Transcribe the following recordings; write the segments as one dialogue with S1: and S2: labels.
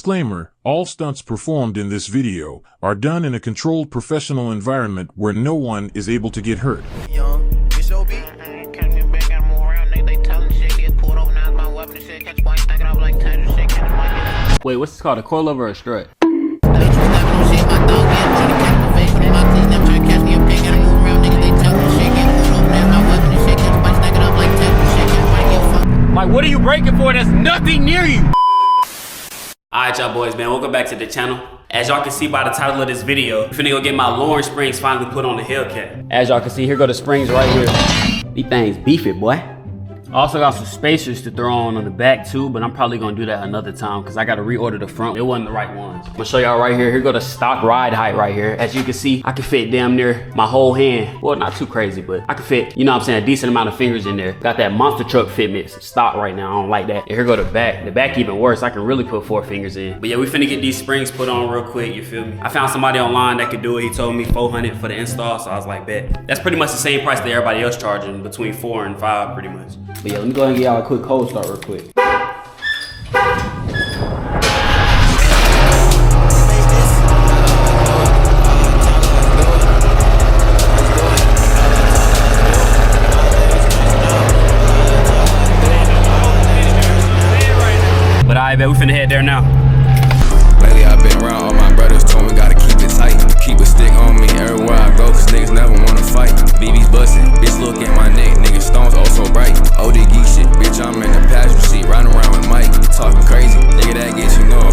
S1: Disclaimer, all stunts performed in this video are done in a controlled professional environment where no one is able to get hurt.
S2: Wait, what's this called? A coilover or a strut? Like, what are you braking for? There's nothing near you. Alright, y'all boys, man, welcome back to the channel. As y'all can see by the title of this video, I'm finna go get my lowering springs finally put on the Hellcat. As y'all can see, here go the springs right here. These things beefy, boy. Also got some spacers to throw on the back too, but I'm probably gonna do that another time because I gotta reorder the front. It wasn't the right ones. I'm gonna show y'all right here. Here go the stock ride height right here. As you can see, I can fit damn near my whole hand. Well, not too crazy, but I can fit, you know what I'm saying, a decent amount of fingers in there. Got that monster truck fitment stock right now. I don't like that. And here go the back. The back even worse. I can really put 4 fingers in. But yeah, we finna get these springs put on real quick, you feel me? I found somebody online that could do it. He told me $400 for the install, so I was like, bet. That's pretty much the same price that everybody else charging, between 4 and 5 pretty much. But yeah, let me go ahead and get y'all a quick cold start real quick. But I bet we finna head there now.
S3: Lately I've been around, all my brothers told me gotta keep it tight. Keep a stick on me everywhere I go, cause niggas never wanna fight. BB's bustin', bitch look at my neck, nigga stones oh so bright. OD geek shit, bitch I'm in the passenger seat, riding around with Mike. Talking crazy, nigga that gets you know.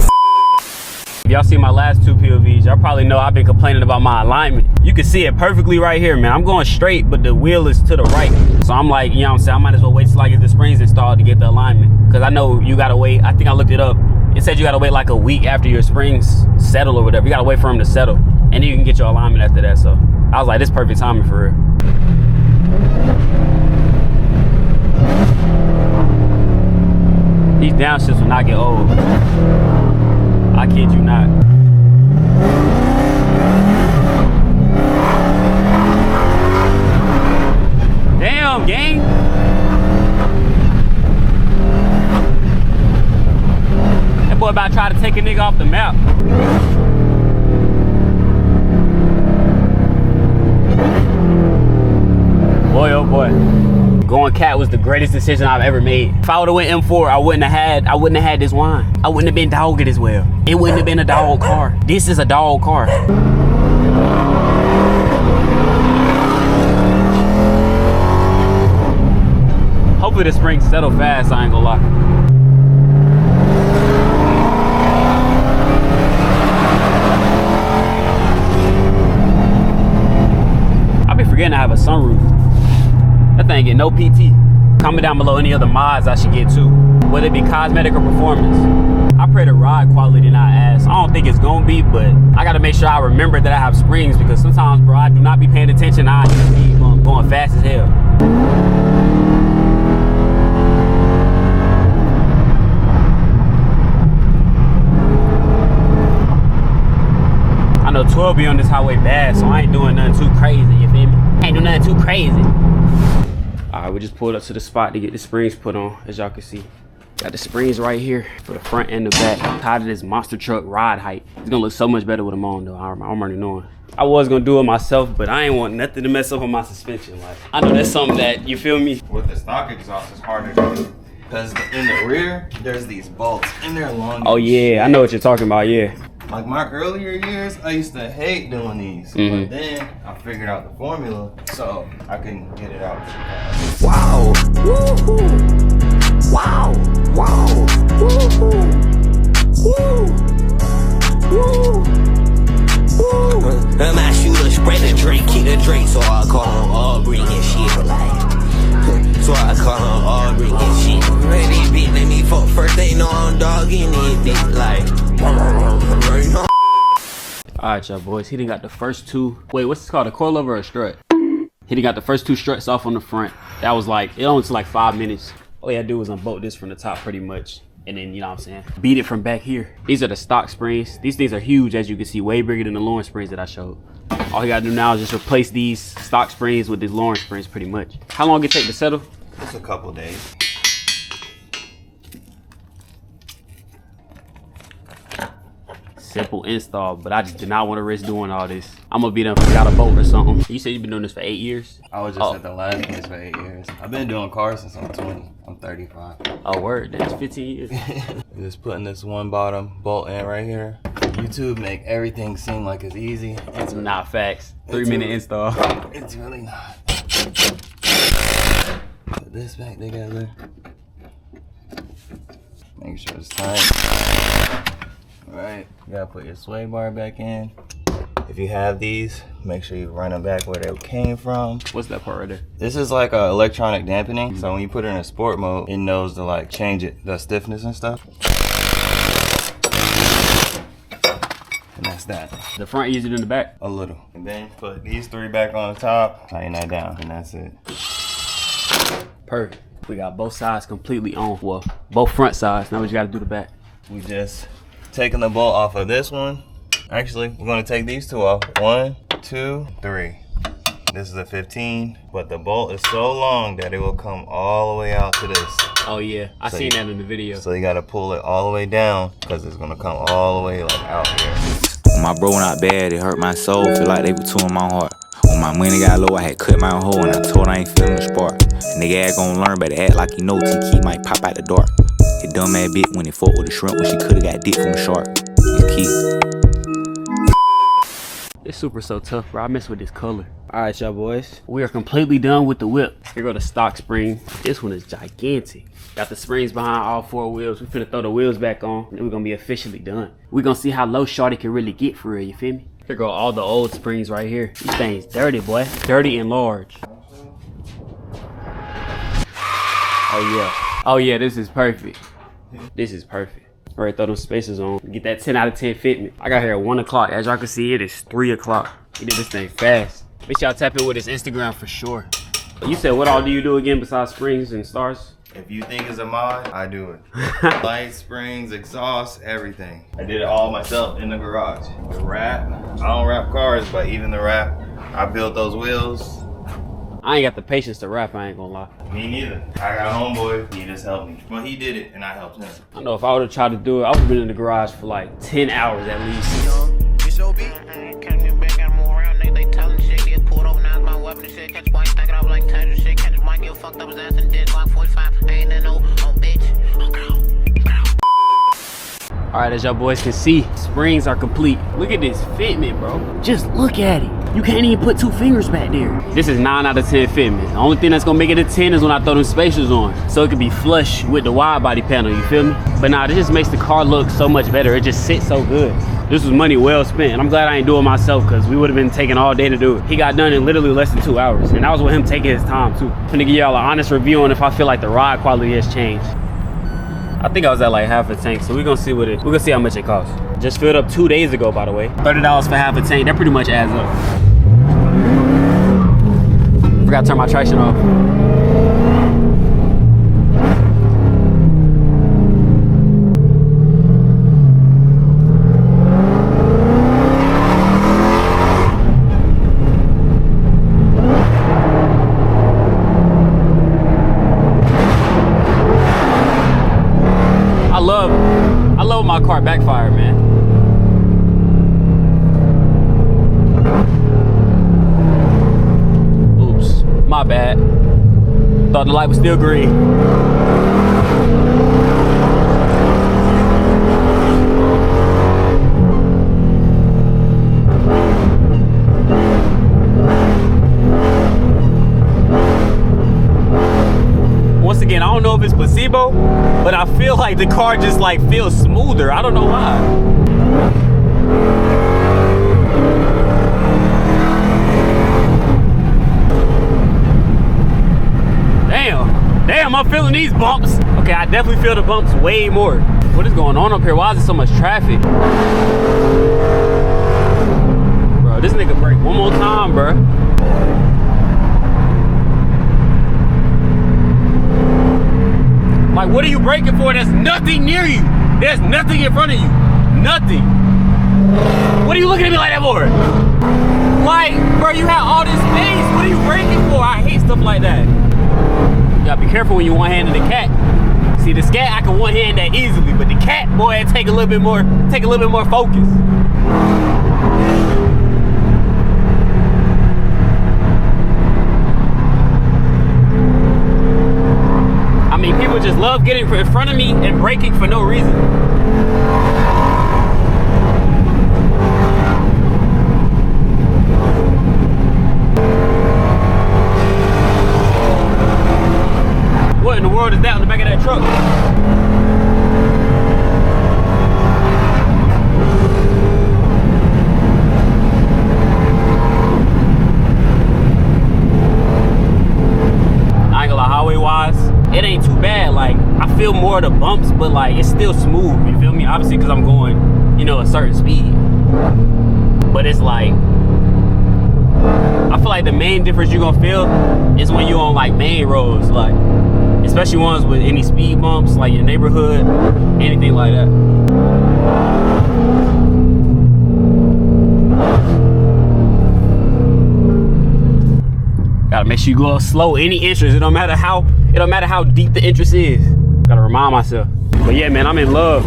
S2: If y'all see my last 2 POVs, y'all probably know I've been complaining about my alignment. You can see it perfectly right here, man. I'm going straight, but the wheel is to the right. So I'm like, you know what I'm saying, I might as well wait till I get the springs installed to get the alignment. Cause I know you gotta wait, I think I looked it up. It said you gotta wait like a week after your springs settle or whatever. You gotta wait for them to settle. And then you can get your alignment after that. So I was like, this perfect timing for real. These downshifts will not get old. I kid you not. Damn, gang. That boy about to try to take a nigga off the map. Boy, oh boy. Going cat was the greatest decision I've ever made. If I would've went M4, I wouldn't have had this wine. I wouldn't have been dogged as well. It wouldn't have been a dog car. This is a dog car. Hopefully the springs settle fast, I ain't gonna lie. I be forgetting I have a sunroof. That thing get no PT. Comment down below any other mods I should get too, whether it be cosmetic or performance. I pray the ride quality not ass. I don't think it's gonna be, but I gotta make sure I remember that I have springs because sometimes, bro, I do not be paying attention. I be going fast as hell. I know 12 be on this highway bad, so I ain't doing nothing too crazy, you feel me? Ain't doing nothing too crazy. Alright, we just pulled up to the spot to get the springs put on, as y'all can see. Got the springs right here for the front and the back. I'm tired of this monster truck ride height. It's gonna look so much better with them on though. I'm already knowing. I was gonna do it myself, but I ain't want nothing to mess up on my suspension. Like, I know that's something that, you feel me?
S4: With the stock exhaust, it's harder to do. Because in the rear, there's these bolts and they're long.
S2: Oh yeah, I know what you're talking about, yeah.
S4: Like my earlier years, I used to hate doing these. But then I figured out the formula so I can get it out.
S3: Wow, woohoo, wow, wow, woohoo, woo, woo, woo. My shooter spread the Drake, keep the Drake, so I call him Aubrey and shit. So I call him Aubrey and shit. Ready, bitch, let me fuck first, they know I'm dogging it, bitch, like.
S2: Alright, y'all boys, he done got the first 2. Wait, what's this called? A coilover or a strut? He done got the first 2 struts off on the front. That was like, it only took like 5 minutes. All you had to do was unbolt this from the top pretty much. And then, you know what I'm saying, beat it from back here. These are the stock springs. These things are huge, as you can see, way bigger than the lowering springs that I showed. All you gotta do now is just replace these stock springs with these lowering springs pretty much. How long it take to settle?
S4: It's a couple days.
S2: simple install, but I just did not want to risk doing all this. I'm gonna be done forgot a bolt or something. You said you've been doing this for 8 years?
S4: I was just at the last place for 8 years. I've been doing cars since I'm 20. I'm 35.
S2: Oh, word, that's 15 years.
S4: Just putting this one bottom bolt in right here. YouTube make everything seem like it's easy.
S2: It's not facts. 3-minute install.
S4: It's really not. Put this back together. Make sure it's tight. Alright, you gotta put your sway bar back in. If you have these, make sure you run them back where they came from.
S2: What's that part right there?
S4: This is like a electronic dampening. So when you put it in a sport mode, it knows to like change it, the stiffness and stuff. And that's that.
S2: The front easier than the back?
S4: A little. And then put these 3 back on the top, tighten that down, and that's it.
S2: Perfect. We got both sides completely on. Well, both front sides. Now we just gotta do the back.
S4: We just taking the bolt off of this one. Actually, we're gonna take these 2 off. 1, 2, 3. This is a 15, but the bolt is so long that it will come all the way out to this.
S2: Oh yeah, I seen that in the video.
S4: So you gotta pull it all the way down because it's gonna come all the way like out here.
S5: When my bro not bad, it hurt my soul. Feel like they were two in my heart. When my money got low, I had cut my own hole and I told I ain't feeling the spark. Nigga ass gon' learn, better act like he know T-Key might pop out the dark. Hit dumb ass bitch when he fought with a shrimp when she coulda got dick from a shark. It's key.
S2: This Supra's so tough, bro. I mess with this color. All right, y'all boys. We are completely done with the whip. Here go the stock spring. This one is gigantic. Got the springs behind all 4 wheels. We finna throw the wheels back on and we're gonna be officially done. We're gonna see how low shorty can really get for real, you feel me? Here go all the old springs right here. These things dirty, boy. Dirty and large. Oh yeah. Oh yeah, this is perfect. This is perfect. All right, throw them spacers on. Get that 10 out of 10 fitment. I got here at 1 o'clock. As y'all can see, it is 3 o'clock. He did this thing fast. Make sure y'all tap in with his Instagram for sure. You said what all do you do again besides springs and stars?
S4: If you think it's a mod, I do it. Lights, springs, exhaust, everything. I did it all myself in the garage. The wrap, I don't wrap cars, but even the wrap, I built those wheels.
S2: I ain't got the patience to rap, I ain't gonna lie.
S4: Me neither. I got a homeboy, he just helped me. Well, he did it and I helped him.
S2: I know if I would've tried to do it, I would've been in the garage for like 10 hours at least. Alright, as y'all boys can see, springs are complete. Look at this fitment, bro. Just look at it. You can't even put 2 fingers back there. This is 9 out of 10 fitment. The only thing that's gonna make it a 10 is when I throw them spacers on. So it can be flush with the wide body panel, you feel me? But nah, this just makes the car look so much better. It just sits so good. This was money well spent. And I'm glad I ain't do it myself because we would have been taking all day to do it. He got done in literally less than 2 hours. And that was with him taking his time too. I'm gonna give y'all an honest review on if I feel like the ride quality has changed. I think I was at like half a tank, so we're gonna see how much it costs. Just filled up 2 days ago, by the way. $30 for half a tank, that pretty much adds up. Forgot to turn my traction off. I love my car backfire, man. Oops, my bad. Thought the light was still green. Once again, I don't know if it's placebo, but I feel like the car just like feels smoother. I don't know why. Damn, I'm feeling these bumps. Okay, I definitely feel the bumps way more. What is going on up here? Why is there so much traffic? Bro, this nigga brake one more time, bro. Like, what are you braking for? There's nothing near you. There's nothing in front of you. Nothing. What are you looking at me like that for? Like, bro, you have all this space. What are you braking for? I hate stuff like that. You gotta be careful when you one-handed the cat. See, the scat I can one-hand that easily, but the cat, boy, it take a little bit more focus. I mean, people just love getting in front of me and braking for no reason. What in the world is that on the back of that truck? I ain't gonna lie, highway-wise, it ain't too bad. Like, I feel more of the bumps, but like, it's still smooth, you feel me? Obviously, because I'm going, you know, a certain speed. But it's like, I feel like the main difference you're gonna feel is when you're on like main roads, like, especially ones with any speed bumps, like your neighborhood, anything like that. Gotta make sure you go slow. Any interest, it don't matter how deep the interest is. Gotta remind myself. But yeah, man, I'm in love.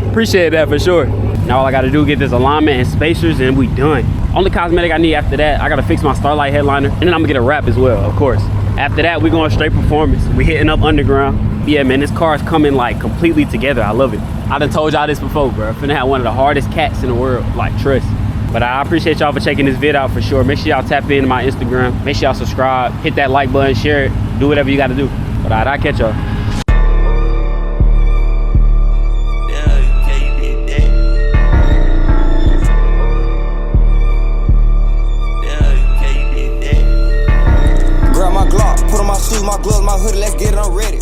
S2: Appreciate that for sure. Now all I gotta do is get this alignment and spacers and we done. Only cosmetic I need after that, I gotta fix my Starlight headliner, and then I'm gonna get a wrap as well, of course. After that, we going straight performance. We hitting up underground. Yeah, man, this car is coming like completely together. I love it. I done told y'all this before, bro. I'm finna have one of the hardest cats in the world, like, trust. But I appreciate y'all for checking this vid out for sure. Make sure y'all tap into my Instagram. Make sure y'all subscribe, hit that like button, share it, do whatever you gotta do. But I'll catch y'all.
S3: My gloves, my hoodie, let's get it, I'm ready.